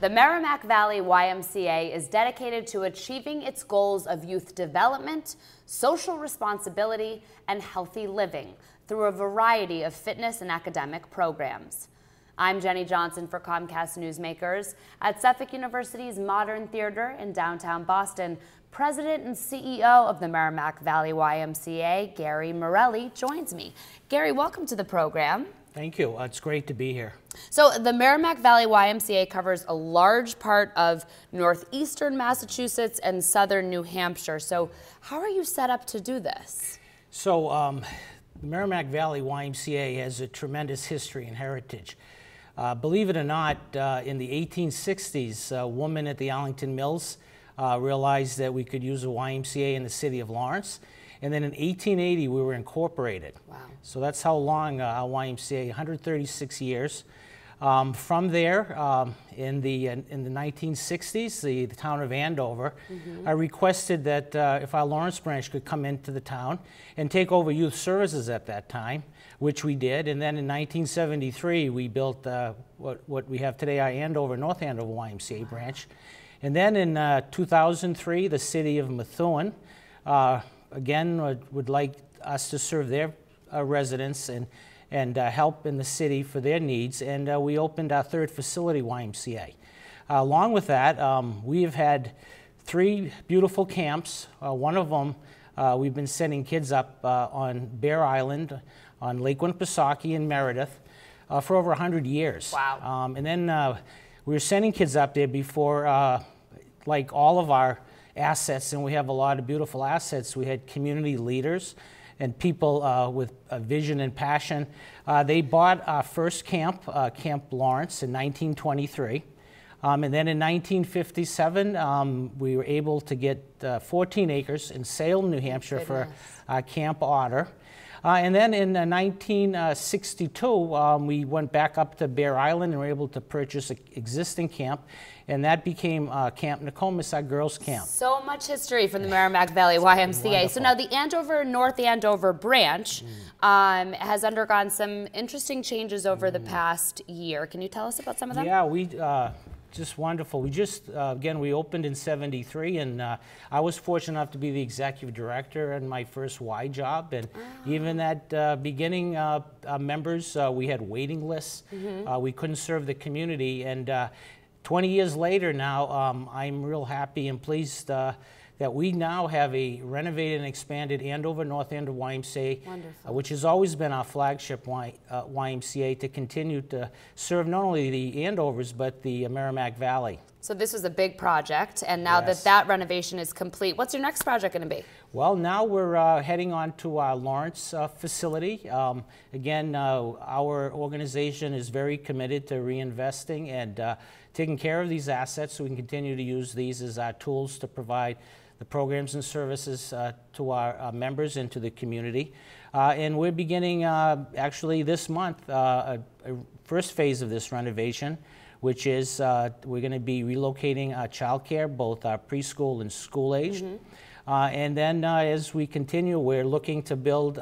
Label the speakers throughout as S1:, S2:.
S1: The Merrimack Valley YMCA is dedicated to achieving its goals of youth development, social responsibility, and healthy living through a variety of fitness and academic programs. I'm Jenny Johnson for Comcast Newsmakers. At Suffolk University's Modern Theater in downtown Boston, President and CEO of the Merrimack Valley YMCA, Gary Morelli, joins me. Gary, welcome to the program.
S2: Thank you. It's great to be here.
S1: So the Merrimack Valley YMCA covers a large part of northeastern Massachusetts and southern New Hampshire. So how are you set up to do this?
S2: So the Merrimack Valley YMCA has a tremendous history and heritage. Believe it or not, in the 1860s, a woman at the Arlington Mills realized that we could use a YMCA in the city of Lawrence. And then in 1880, we were incorporated. Wow. So that's how long our YMCA, 136 years. From there, in the 1960s, the town of Andover requested that if our Lawrence branch could come into the town and take over youth services at that time, which we did. And then in 1973, we built what we have today, our Andover, North Andover YMCA branch. And then in 2003, the city of Methuen, again, would like us to serve their residents and help in the city for their needs, and we opened our third facility, YMCA. Along with that, we have had 3 beautiful camps. One of them, we've been sending kids up on Bear Island, on Lake Winnipesaukee in Meredith, for over 100 years.
S1: Wow.
S2: And then we were sending kids up there before, like all of our assets, and we have a lot of beautiful assets. We had community leaders and people with a vision and passion. They bought our first camp, Camp Lawrence, in 1923. And then in 1957, we were able to get 14 acres in Salem, New Hampshire for Camp Otter. And then in 1962, we went back up to Bear Island and were able to purchase an existing camp, and that became Camp Nokomis, our girls' camp.
S1: So much history from the Merrimack Valley YMCA.
S2: Wonderful.
S1: So now the Andover, North Andover branch has undergone some interesting changes over the past year. Can you tell us about some of them?
S2: Yeah, just wonderful. We just, again, we opened in '73, and I was fortunate enough to be the executive director in my first Y job. And even at beginning members, we had waiting lists. We couldn't serve the community. And 20 years later now, I'm real happy and pleased that we now have a renovated and expanded Andover, North Andover YMCA, which has always been our flagship YMCA, to continue to serve not only the Andovers, but the Merrimack Valley.
S1: So this was a big project, and now that renovation is complete, what's your next project going to be?
S2: Well, now we're heading on to our Lawrence facility. Again, our organization is very committed to reinvesting and taking care of these assets so we can continue to use these as our tools to provide the programs and services to our members and to the community. And we're beginning actually this month a first phase of this renovation, which is we're going to be relocating child care, both preschool and school-aged. And then as we continue, we're looking to build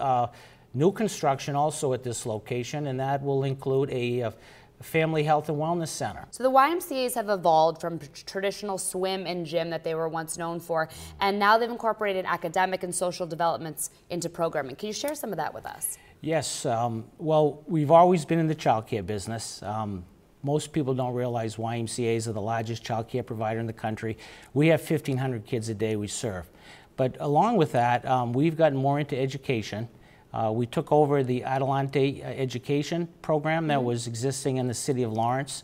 S2: new construction also at this location, and that will include a Family Health and Wellness Center. So
S1: the YMCAs have evolved from traditional swim and gym that they were once known for, and now they've incorporated academic and social developments into programming. Can you share some of that with us?
S2: Yes. Well, we've always been in the child care business. Most people don't realize YMCAs are the largest child care provider in the country. We have 1,500 kids a day we serve. But along with that, we've gotten more into education. We took over the Adelante education program that was existing in the city of Lawrence.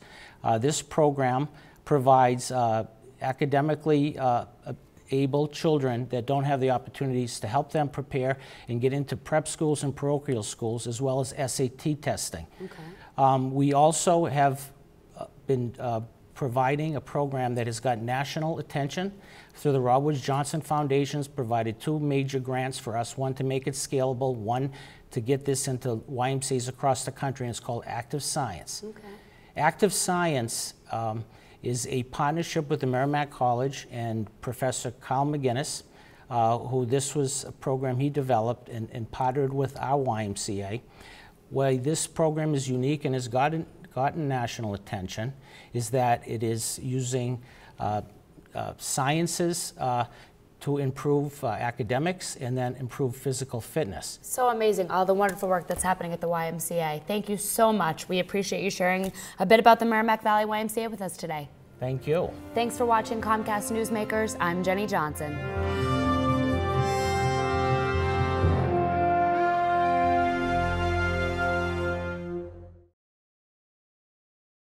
S2: This program provides academically able children that don't have the opportunities to help them prepare and get into prep schools and parochial schools, as well as SAT testing. We also have been providing a program that has got national attention through the Robert Wood Johnson Foundation's provided 2 major grants for us, one to make it scalable, one to get this into YMCAs across the country, and it's called Active Science. Active Science is a partnership with the Merrimack College and Professor Carl McGinnis, who this was a program he developed and partnered with our YMCA. Why this program is unique and has gotten gotten national attention is that it is using sciences to improve academics and then improve physical fitness.
S1: So amazing, all the wonderful work that's happening at the YMCA. Thank you so much. We appreciate you sharing a bit about the Merrimack Valley YMCA with us today.
S2: Thank you.
S1: Thanks for watching Comcast Newsmakers. I'm Jenny Johnson.